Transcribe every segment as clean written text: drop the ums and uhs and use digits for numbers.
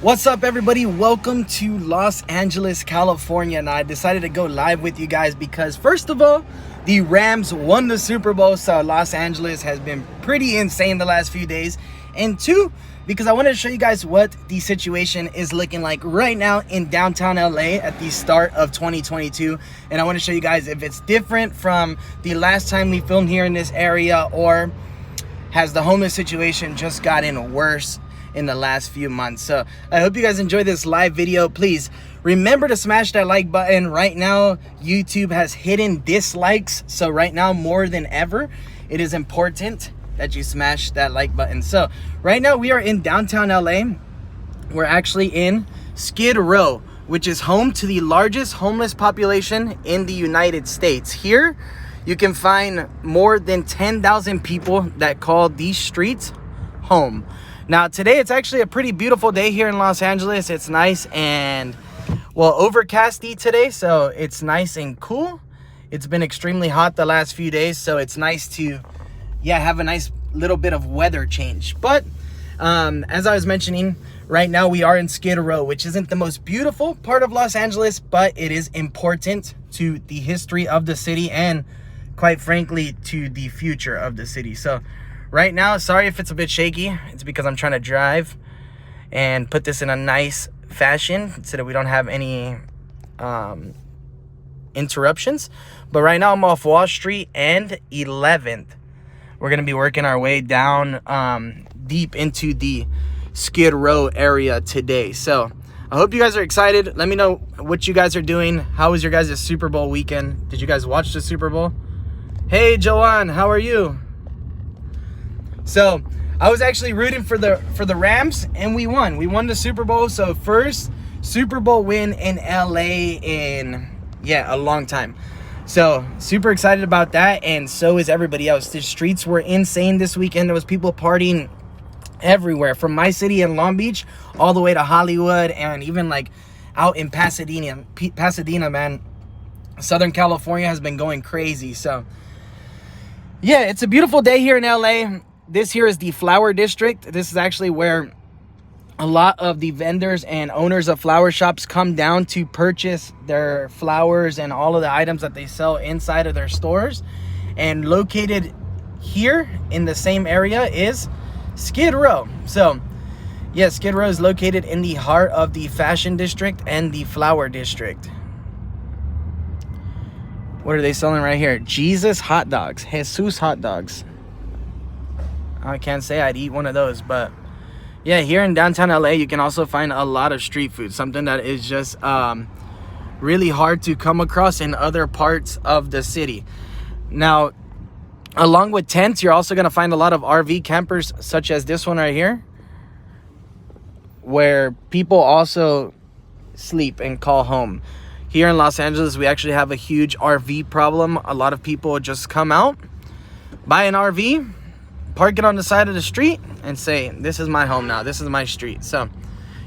What's up, everybody? Welcome to Los Angeles, California. And I decided to go live with you guys because, first of all, the Rams won the Super Bowl, so Los Angeles has been pretty insane the last few days. And two, because I wanted to show you guys what the situation is looking like right now in downtown LA at the start of 2022. And I want to show you guys if it's different from the last time we filmed here in this area, or has the homeless situation just gotten worse in the last few months. So I hope you guys enjoy this live video. Please remember to smash that like button. Right now YouTube has hidden dislikes, so right now more than ever it is important that you smash that like button. So right now we are in downtown LA. We're actually in Skid Row, which is home to the largest homeless population in the United States. Here you can find more than 10,000 people that call these streets home. Now today it's actually a pretty beautiful day here in Los Angeles. It's nice and, well, overcasty today, so it's nice and cool. It's been extremely hot the last few days, so it's nice to, have a nice little bit of weather change. But as I was mentioning, right now we are in Skid Row, which isn't the most beautiful part of Los Angeles, but it is important to the history of the city and, quite frankly, to the future of the city. So right now, sorry if it's a bit shaky. It's because I'm trying to drive and put this in a nice fashion so that we don't have any interruptions. But right now I'm off Wall Street and 11th. We're going to be working our way down deep into the Skid Row area today. So I hope you guys are excited. Let me know what you guys are doing. How was your guys' Super Bowl weekend? Did you guys watch the Super Bowl? Hey, Joanne, how are you? So I was actually rooting for the Rams, and we won. We won the Super Bowl. So first Super Bowl win in LA in a long time. So super excited about that, and so is everybody else. The streets were insane this weekend. There was people partying everywhere, from my city in Long Beach all the way to Hollywood, and even like out in Pasadena, man. Southern California has been going crazy. So yeah, it's a beautiful day here in LA. This here is the Flower District. This is actually where a lot of the vendors and owners of flower shops come down to purchase their flowers and all of the items that they sell inside of their stores. And located here in the same area is Skid Row. So yeah, Skid Row is located in the heart of the Fashion District and the Flower District. What are they selling right here? Jesus hot dogs. Jesus hot dogs. I can't say I'd eat one of those, but yeah, here in downtown LA, you can also find a lot of street food, something that is just really hard to come across in other parts of the city. Now, along with tents, you're also going to find a lot of RV campers, such as this one right here, where people also sleep and call home. Here in Los Angeles, we actually have a huge RV problem. A lot of people just come out, buy an RV, park it on the side of the street, and say, this is my home now, this is my street. So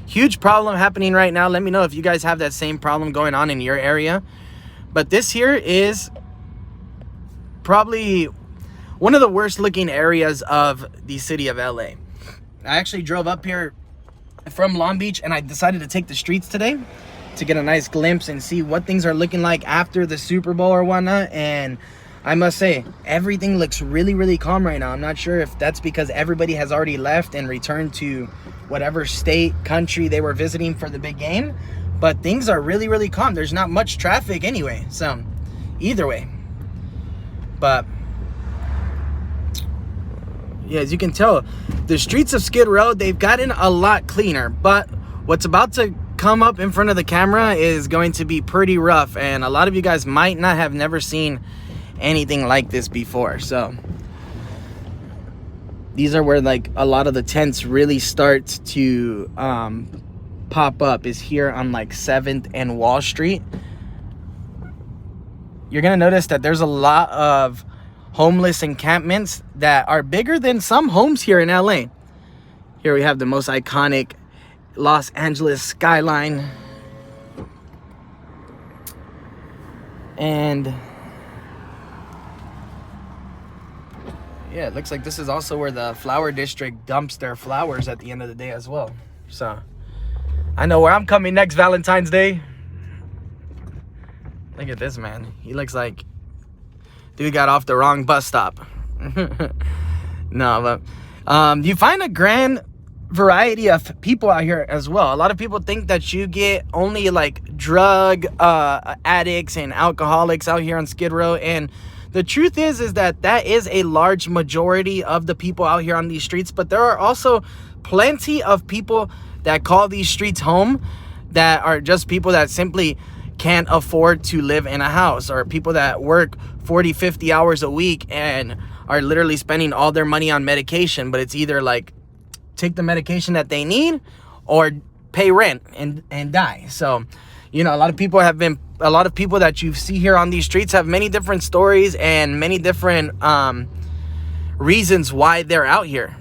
huge problem happening right now. Let me know if you guys have that same problem going on in your area. But this here is probably one of the worst looking areas of the city of LA. I actually drove up here from Long Beach, and I decided to take the streets today to get a nice glimpse and see what things are looking like after the Super Bowl or whatnot. And I must say, everything looks really, really calm right now. I'm not sure if that's because everybody has already left and returned to whatever state, country they were visiting for the big game, but things are really, really calm. There's not much traffic anyway, so either way. But yeah, as you can tell, the streets of Skid Row, they've gotten a lot cleaner, but what's about to come up in front of the camera is going to be pretty rough, and a lot of you guys might not have never seen anything like this before. So these are where like a lot of the tents really start to pop up, is here on like 7th and Wall Street. You're gonna notice that there's a lot of homeless encampments that are bigger than some homes here in LA. Here we have the most iconic Los Angeles skyline, and yeah, it looks like this is also where the Flower District dumps their flowers at the end of the day as well. So I know where I'm coming next Valentine's Day. Look at this man. He looks like dude got off the wrong bus stop. No, but you find a grand variety of people out here as well. A lot of people think that you get only like drug addicts and alcoholics out here on Skid Row, and the truth is that is a large majority of the people out here on these streets. But there are also plenty of people that call these streets home, that are just people that simply can't afford to live in a house, or people that work 40-50 hours a week and are literally spending all their money on medication. But it's either like take the medication that they need or pay rent and die. So, you know, a lot of people that you see here on these streets have many different stories and many different reasons why they're out here.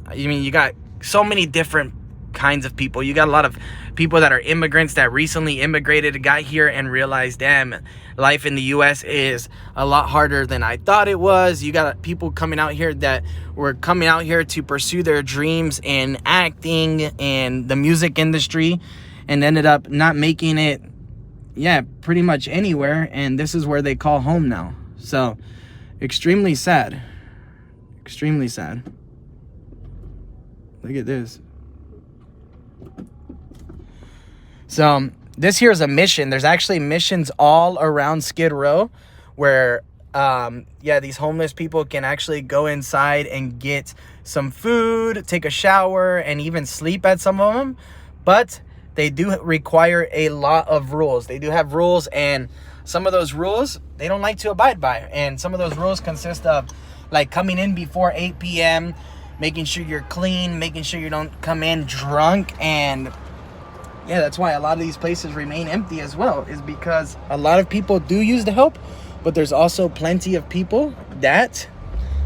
I mean, you got so many different kinds of people. You got a lot of people that are immigrants that recently immigrated, got here and realized, damn, life in the US is a lot harder than I thought it was. You got people coming out here that were coming out here to pursue their dreams in acting and the music industry, and ended up not making it, pretty much anywhere, and this is where they call home now. So extremely sad. Extremely sad. Look at this. So this here is a mission. There's actually missions all around Skid Row where these homeless people can actually go inside and get some food, take a shower, and even sleep at some of them. But they do require a lot of rules. They do have rules, and some of those rules they don't like to abide by. And some of those rules consist of like coming in before 8 p.m., making sure you're clean, making sure you don't come in drunk. And that's why a lot of these places remain empty as well, is because a lot of people do use the help, but there's also plenty of people that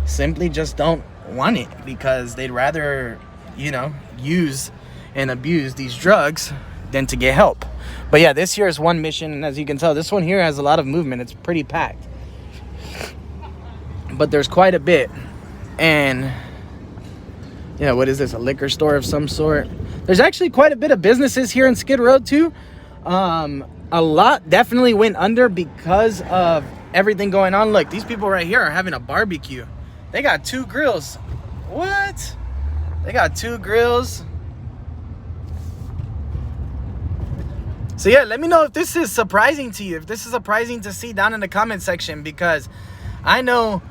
simply just don't want it because they'd rather, use and abuse these drugs than to get help. But this here is one mission, and as you can tell, this one here has a lot of movement. It's pretty packed, but there's quite a bit. And what is this, a liquor store of some sort? There's actually quite a bit of businesses here in Skid Row too. A lot definitely went under because of everything going on. Look, these people right here are having a barbecue. They got 2 grills. What? They got 2 grills. So let me know if this is surprising to you, if this is surprising to see down in the comment section, because I know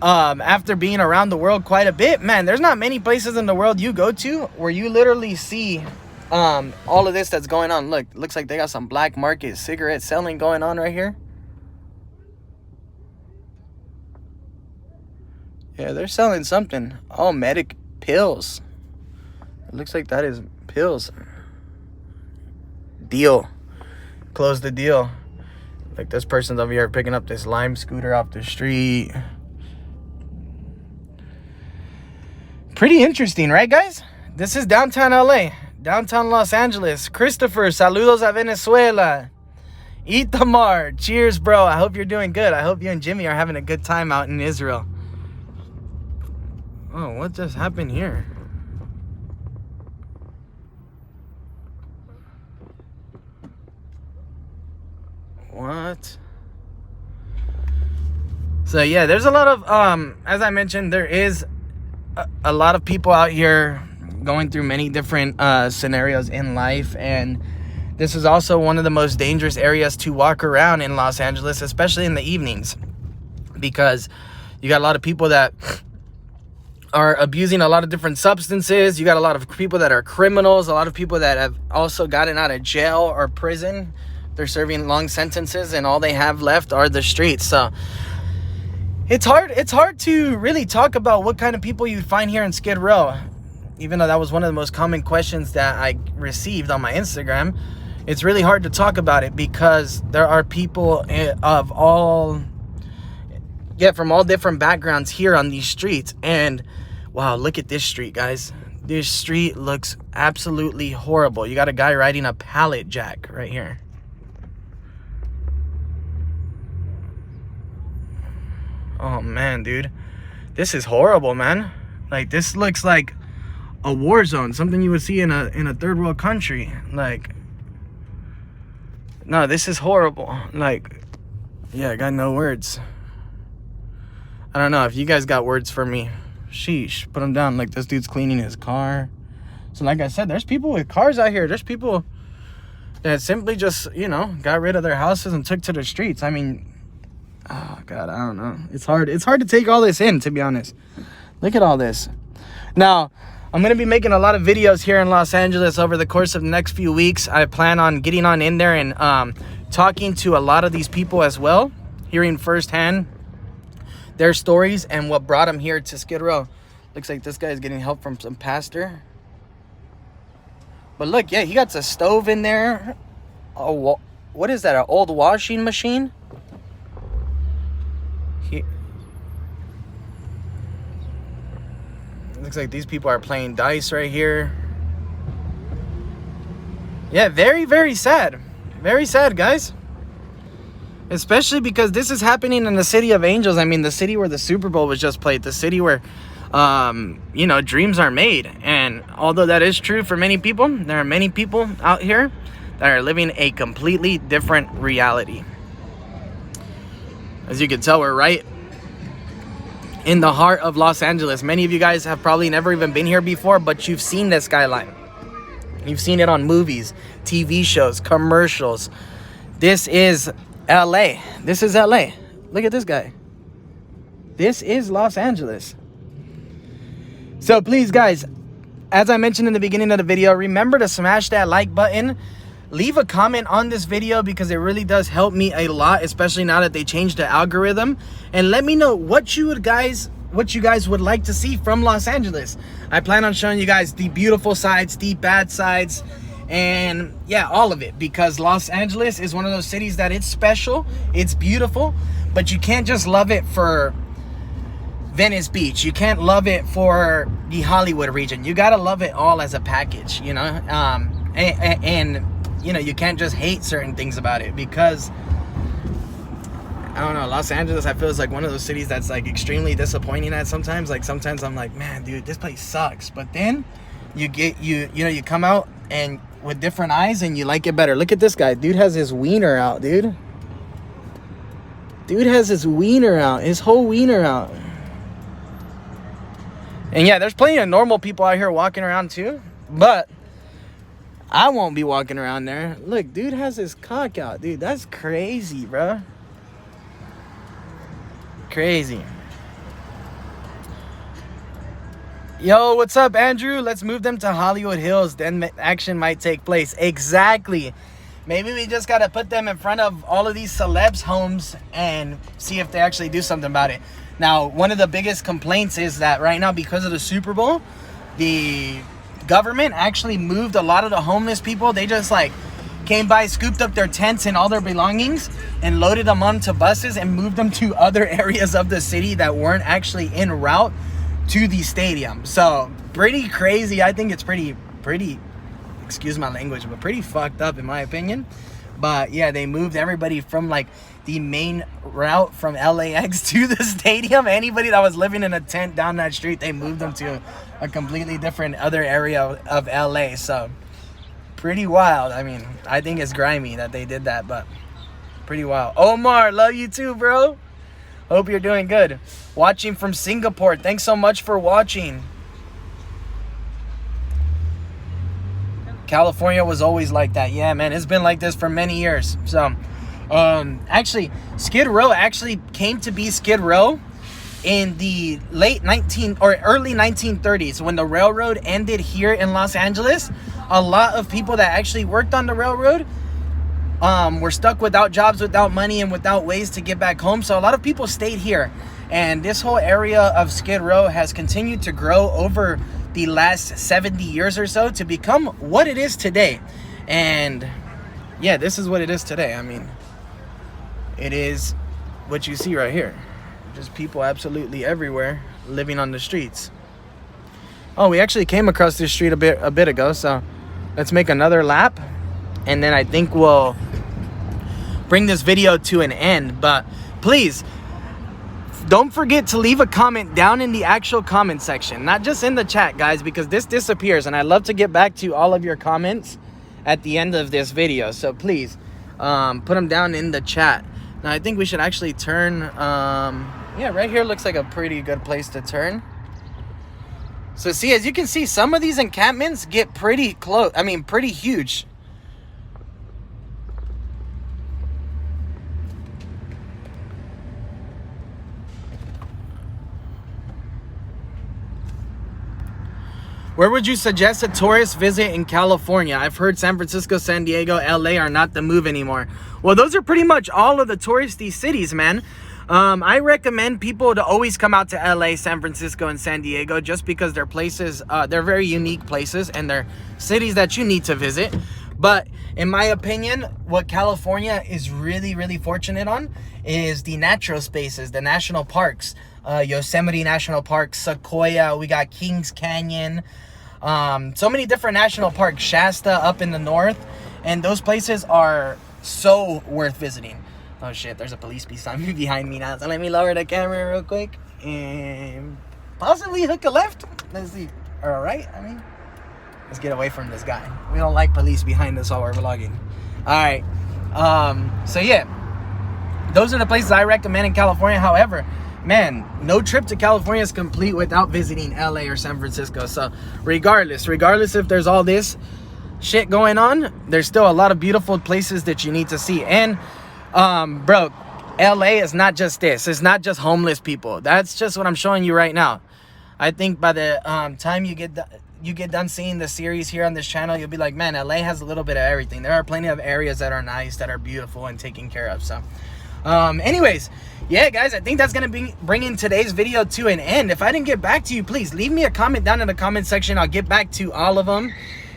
after being around the world quite a bit, man, there's not many places in the world you go to where you literally see all of this that's going on. Look, looks like they got some black market cigarette selling going on right here. Yeah, they're selling something. Oh, medic pills. It looks like that is pills. Deal. Close the deal. Like, this person's over here picking up this Lime scooter off the street. Pretty interesting, right, guys? This is downtown LA, downtown Los Angeles. Christopher, saludos a Venezuela. Itamar, cheers, bro. I hope you're doing good. I hope you and Jimmy are having a good time out in Israel. Oh, what just happened here? What? So there's a lot of as I mentioned, there is a lot of people out here going through many different scenarios in life, and this is also one of the most dangerous areas to walk around in Los Angeles, especially in the evenings, because you got a lot of people that are abusing a lot of different substances. You got a lot of people that are criminals, a lot of people that have also gotten out of jail or prison. They're serving long sentences, and all they have left are the streets. So it's hard to really talk about what kind of people you find here in Skid Row, even though that was one of the most common questions that I received on my Instagram. It's really hard to talk about it because there are people of all from all different backgrounds here on these streets. And wow, look at this street, guys. This street looks absolutely horrible. You got a guy riding a pallet jack right here. Oh man, dude, this is horrible, man. Like, this looks like a war zone, something you would see in a third world country. Like, no, this is horrible. Like, yeah, I got no words. I don't know if you guys got words for me. Sheesh, put them down. Like, this dude's cleaning his car. So like I said, there's people with cars out here. There's people that simply just, you know, got rid of their houses and took to the streets. I mean, oh God, I don't know. It's hard to take all this in, to be honest. Look at all this. Now, I'm going to be making a lot of videos here in Los Angeles over the course of the next few weeks. I plan on getting on in there and talking to a lot of these people as well, hearing firsthand their stories and what brought them here to Skid Row. Looks like this guy is getting help from some pastor. But look, yeah, he got a stove in there. Oh, what is that, an old washing machine? Looks like these people are playing dice right here. Yeah, very, very sad. Very sad, guys. Especially because this is happening in the city of angels. I mean, the city where the Super Bowl was just played. The city where, you know, dreams are made. And although that is true for many people, there are many people out here that are living a completely different reality. As you can tell, we're right in the heart of Los Angeles. Many of you guys have probably never even been here before, but you've seen this skyline. You've seen it on movies, TV shows, commercials. This is LA. This is LA. Look at this guy. This is Los Angeles. So please, guys, as I mentioned in the beginning of the video, remember to smash that like button. Leave a comment on this video because it really does help me a lot, especially now that they changed the algorithm. And let me know what you guys would like to see from Los Angeles. I plan on showing you guys the beautiful sides, the bad sides, and yeah, all of it, because Los Angeles is one of those cities that it's special, it's beautiful, but you can't just love it for Venice Beach. You can't love it for the Hollywood region. You gotta love it all as a package, you know. And you know, you can't just hate certain things about it, because I don't know, Los Angeles, I feel, is like one of those cities that's like extremely disappointing at sometimes. Like sometimes I'm like, man, dude, this place sucks. But then you come out and with different eyes and you like it better. Look at this guy. Dude has his wiener out, dude. Dude has his wiener out, his whole wiener out. And yeah, there's plenty of normal people out here walking around too, but I won't be walking around there. Look, dude has his cock out, dude. That's crazy, bro. Crazy. Yo, what's up, Andrew? Let's move them to Hollywood Hills, then action might take place. Exactly. Maybe we just gotta put them in front of all of these celebs' homes and see if they actually do something about it. Now, one of the biggest complaints is that right now, because of the Super Bowl, the government actually moved a lot of the homeless people. They just like came by, scooped up their tents and all their belongings and loaded them onto buses and moved them to other areas of the city that weren't actually en route to the stadium. So pretty crazy. I think it's pretty, excuse my language, but pretty fucked up in my opinion. But yeah, they moved everybody from like the main route from LAX to the stadium. Anybody that was living in a tent down that street, they moved them to a completely different other area of LA. So pretty wild. I mean, I think it's grimy that they did that, but pretty wild. Omar, love you too, bro. Hope you're doing good. Watching from Singapore. Thanks so much for watching. California was always like that. Yeah, man, it's been like this for many years. So actually, Skid Row actually came to be Skid Row in the early 1930s when the railroad ended here in Los Angeles. A lot of people that actually worked on the railroad were stuck without jobs, without money, and without ways to get back home. So a lot of people stayed here, and this whole area of Skid Row has continued to grow over the last 70 years or so to become what it is today. And yeah, this is what it is today. I mean, it is what you see right here. Just people absolutely everywhere living on the streets. Oh, we actually came across this street a bit ago, so let's make another lap, and then I think we'll bring this video to an end. But please don't forget to leave a comment down in the actual comment section, not just in the chat, guys, because this disappears, and I love to get back to all of your comments at the end of this video. So please put them down in the chat. Now I think we should actually turn. Yeah, right here looks like a pretty good place to turn. So see, as you can see, some of these encampments get pretty close. I mean, pretty huge. Where would you suggest a tourist visit in California? I've heard San Francisco, San Diego, LA are not the move anymore. Well, those are pretty much all of the touristy cities, man. I recommend people to always come out to LA, San Francisco, and San Diego, just because they're places, they're very unique places, and they're cities that you need to visit. But in my opinion, what California is really, really fortunate on is the natural spaces, the national parks. Yosemite National Park, Sequoia, we got Kings Canyon, so many different national parks, Shasta up in the north, and those places are so worth visiting. Oh shit, there's a police behind me now, so let me lower the camera real quick and possibly hook a left. Let's see, or a right, I mean, let's get away from this guy. We don't like police behind us while we're vlogging. All right, so yeah, those are the places I recommend in California. However, man, no trip to California is complete without visiting LA or San Francisco. So regardless if there's all this shit going on, there's still a lot of beautiful places that you need to see. And bro, LA is not just this. It's not just homeless people. That's just what I'm showing you right now. I think by the time you get done seeing the series here on this channel, you'll be like, man, LA has a little bit of everything. There are plenty of areas that are nice, that are beautiful and taken care of. So anyways, yeah, guys, I think that's gonna be bringing today's video to an end. If I didn't get back to you, please leave me a comment down in the comment section. I'll get back to all of them.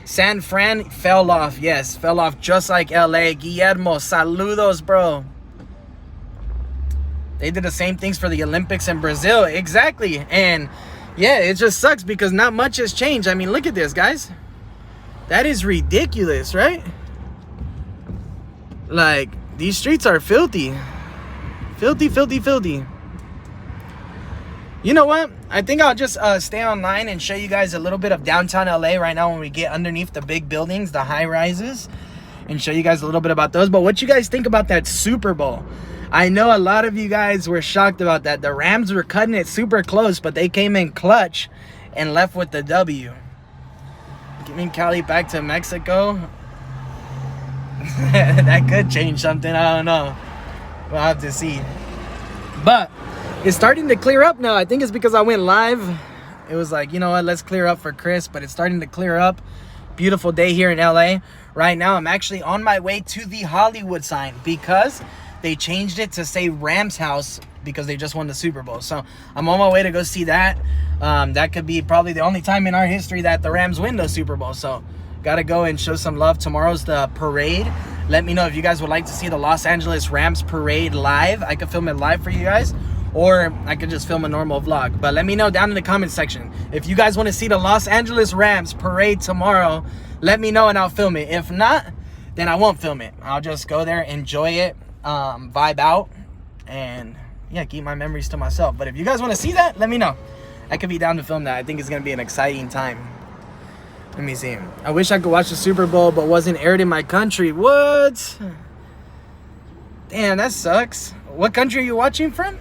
San Fran fell off. Yes, fell off just like LA. Guillermo, saludos, bro. They did the same things for the Olympics in Brazil. Exactly. And yeah, it just sucks because not much has changed. I mean, look at this, guys. That is ridiculous, right? Like, these streets are filthy. Filthy, filthy, filthy. You know what? I think I'll just stay online and show you guys a little bit of downtown LA right now when we get underneath the big buildings, the high rises, and show you guys a little bit about those. But what you guys think about that Super Bowl? I know a lot of you guys were shocked about that. The Rams were cutting it super close, but they came in clutch and left with the W. Giving Cali back to Mexico. That could change something. I don't know. We'll have to see. But it's starting to clear up now. I think it's because I went live. It was like, you know what, let's clear up for Chris. But it's starting to clear up. Beautiful day here in LA. Right now, I'm actually on my way to the Hollywood sign because they changed it to say Rams House because they just won the Super Bowl. So I'm on my way to go see that. That could be probably the only time in our history that the Rams win the Super Bowl. So gotta go and show some love. Tomorrow's the parade. Let me know if you guys would like to see the Los Angeles Rams parade live. I could film it live for you guys, or I could just film a normal vlog. But let me know down in the comment section. If you guys want to see the Los Angeles Rams parade tomorrow, let me know and I'll film it. If not, then I won't film it. I'll just go there, enjoy it, vibe out, and yeah, keep my memories to myself. But if you guys want to see that, let me know. I could be down to film that. I think it's going to be an exciting time. Let me see. I wish I could watch the Super Bowl, but wasn't aired in my country. What? Damn, that sucks. What country are you watching from?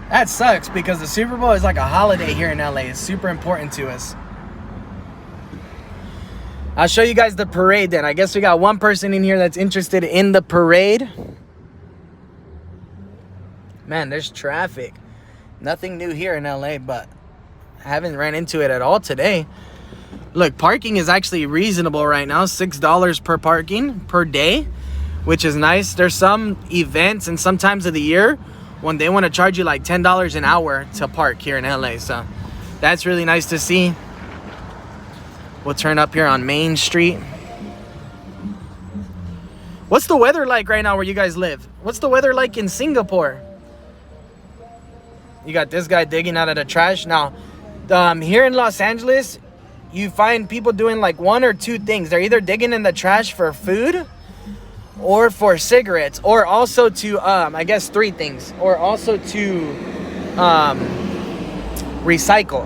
That sucks because the Super Bowl is like a holiday here in LA. It's super important to us. I'll show you guys the parade then. I guess we got one person in here that's interested in the parade. Man, there's traffic. Nothing new here in LA, but I haven't ran into it at all today. Look, parking is actually reasonable right now. $6 per parking per day, which is nice. There's some events and some times of the year when they want to charge you like $10 an hour to park here in LA. So that's really nice to see. We'll turn up here on Main Street. What's the weather like right now where you guys live? What's the weather like in Singapore? You got this guy digging out of the trash. Now, here in Los Angeles, you find people doing like one or two things. They're either digging in the trash for food, or for cigarettes, or also to I guess three things, or also to recycle.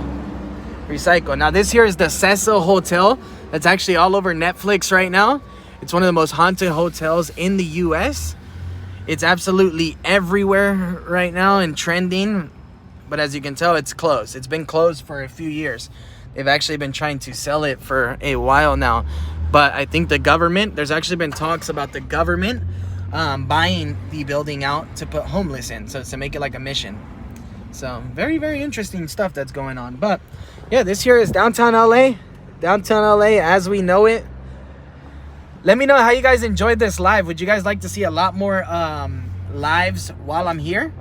Now this here is the Cesear Hotel. That's actually all over Netflix right now. It's one of the most haunted hotels in the US. It's absolutely everywhere right now and trending, but as you can tell, it's closed. It's been closed for a few years. They've actually been trying to sell it for a while now, but I think the government, there's actually been talks about the government buying the building out to put homeless in, so to make it like a mission. So very, very interesting stuff that's going on. But yeah, this here is downtown LA as we know it. Let me know how you guys enjoyed this live. Would you guys like to see a lot more lives while I'm here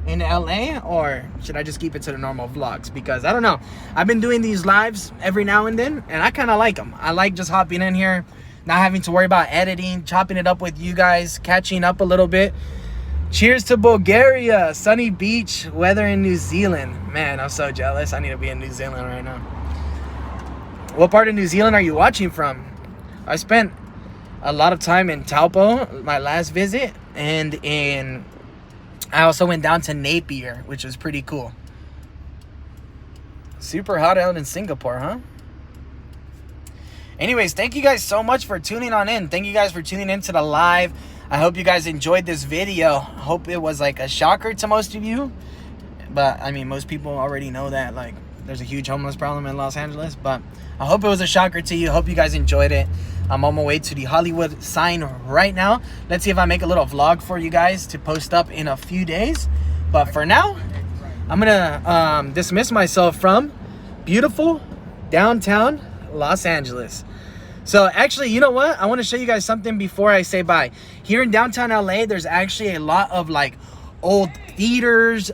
in LA, or should I just keep it to the normal vlogs? Because I don't know, I've been doing these lives every now and then, and I kind of like them. I like just hopping in here, not having to worry about editing, chopping it up with you guys, catching up a little bit. Cheers to Bulgaria, sunny beach weather in New Zealand. Man, I'm so jealous. I need to be in New Zealand right now. What part of New Zealand are you watching from? I spent a lot of time in Taupo, my last visit, and I also went down to Napier, which was pretty cool. Super hot out in Singapore, huh? Anyways, thank you guys so much for tuning on in. Thank you guys for tuning into the live. I hope you guys enjoyed this video. Hope it was like a shocker to most of you. But I mean, most people already know that like there's a huge homeless problem in Los Angeles. But I hope it was a shocker to you. Hope you guys enjoyed it. I'm on my way to the Hollywood sign right now. Let's see if I make a little vlog for you guys to post up in a few days. But for now, I'm gonna dismiss myself from beautiful downtown Los Angeles. So actually, you know what? I want to show you guys something before I say bye. Here in downtown LA, there's actually a lot of like old theaters,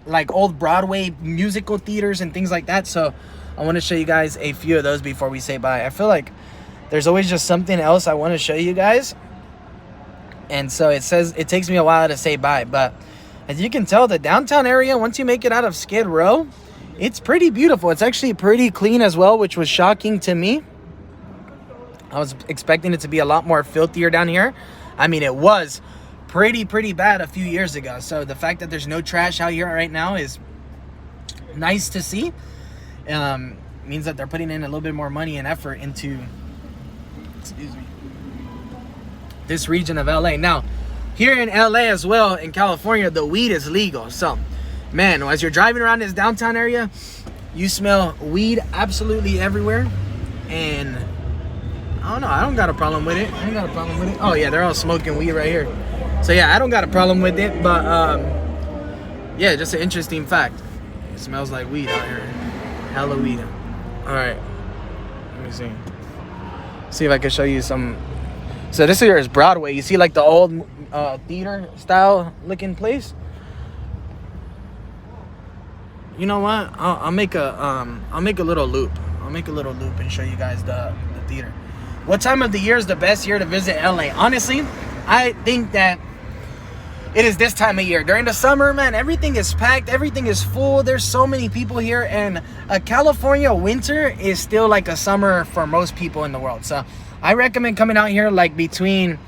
like old Broadway musical theaters and things like that. So I want to show you guys a few of those before we say bye. I feel like there's always just something else I want to show you guys. And so it takes me a while to say bye. But as you can tell, the downtown area, once you make it out of Skid Row, it's pretty beautiful. It's actually pretty clean as well, which was shocking to me. I was expecting it to be a lot more filthier down here. I mean, it was pretty bad a few years ago. So the fact that there's no trash out here right now is nice to see. Means that they're putting in a little bit more money and effort into, excuse me, this region of LA. Now, here in LA as well, in California, the weed is legal. So, man, as you're driving around this downtown area, you smell weed absolutely everywhere. And I don't know, I don't got a problem with it. Oh yeah, they're all smoking weed right here. So yeah, I don't got a problem with it, but yeah, just an interesting fact. It smells like weed out here. Hella weed. Alright. Let me see. See if I can show you some. So this here is Broadway. You see like the old theater style looking place? You know what? I'll make a little loop. I'll make a little loop and show you guys the theater. What time of the year is the best year to visit LA? Honestly, I think that it is this time of year. During the summer, man, everything is packed. Everything is full. There's so many people here. And a California winter is still like a summer for most people in the world. So I recommend coming out here like between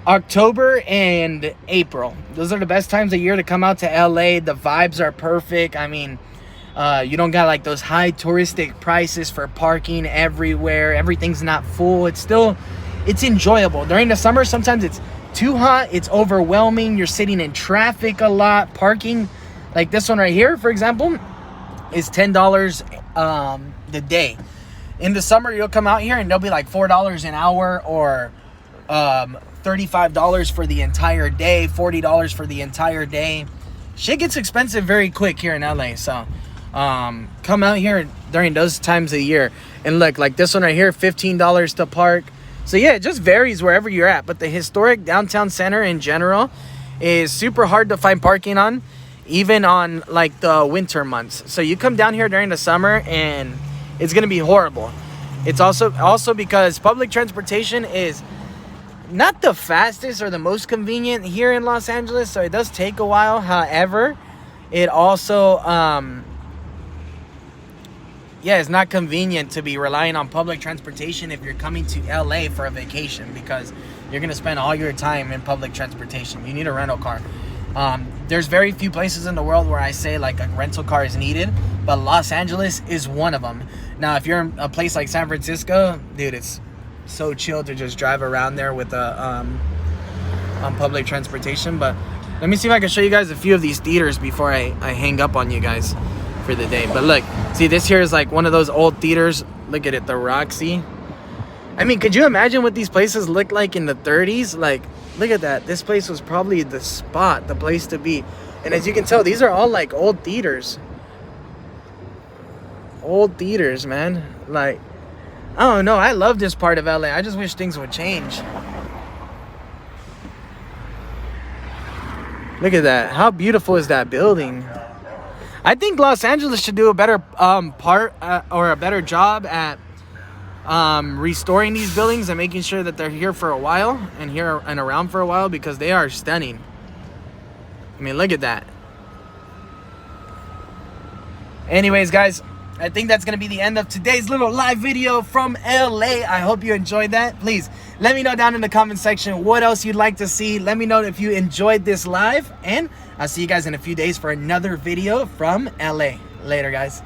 October and April. Those are the best times of year to come out to LA. The vibes are perfect. I mean, you don't got like those high touristic prices for parking everywhere. Everything's not full. It's enjoyable. During the summer, sometimes it's too hot. It's overwhelming. You're sitting in traffic a lot. Parking, like this one right here, for example, is $10 the day. In the summer, you'll come out here and they'll be like $4 an hour, or $35 for the entire day, $40 for the entire day. Shit gets expensive very quick here in LA. So come out here during those times of year. And look, like this one right here, $15 to park. So yeah, it just varies wherever you're at. But the historic downtown center in general is super hard to find parking on, even on like the winter months. So you come down here during the summer and it's gonna be horrible. It's also because public transportation is not the fastest or the most convenient here in Los Angeles, so it does take a while. However, it also yeah, it's not convenient to be relying on public transportation if you're coming to LA for a vacation, because you're going to spend all your time in public transportation. You need a rental car. There's very few places in the world where I say like a rental car is needed, but Los Angeles is one of them. Now, if you're in a place like San Francisco, dude, it's so chill to just drive around there with on public transportation. But let me see if I can show you guys a few of these theaters before I hang up on you guys for the day. But look, see, this here is like one of those old theaters. Look at it, the Roxy. I mean, could you imagine what these places looked like in the 30s? Like, look at that. This place was probably the spot, the place to be. And as you can tell, these are all like old theaters. Old theaters, man. Like, I don't know. I love this part of LA. I just wish things would change. Look at that. How beautiful is that building? I think Los Angeles should do a better or a better job at restoring these buildings and making sure that they're here for a while and here and around for a while, because they are stunning. I mean, look at that. Anyways, guys, I think that's going to be the end of today's little live video from LA. I hope you enjoyed that. Please let me know down in the comment section what else you'd like to see. Let me know if you enjoyed this live, and I'll see you guys in a few days for another video from LA. Later, guys.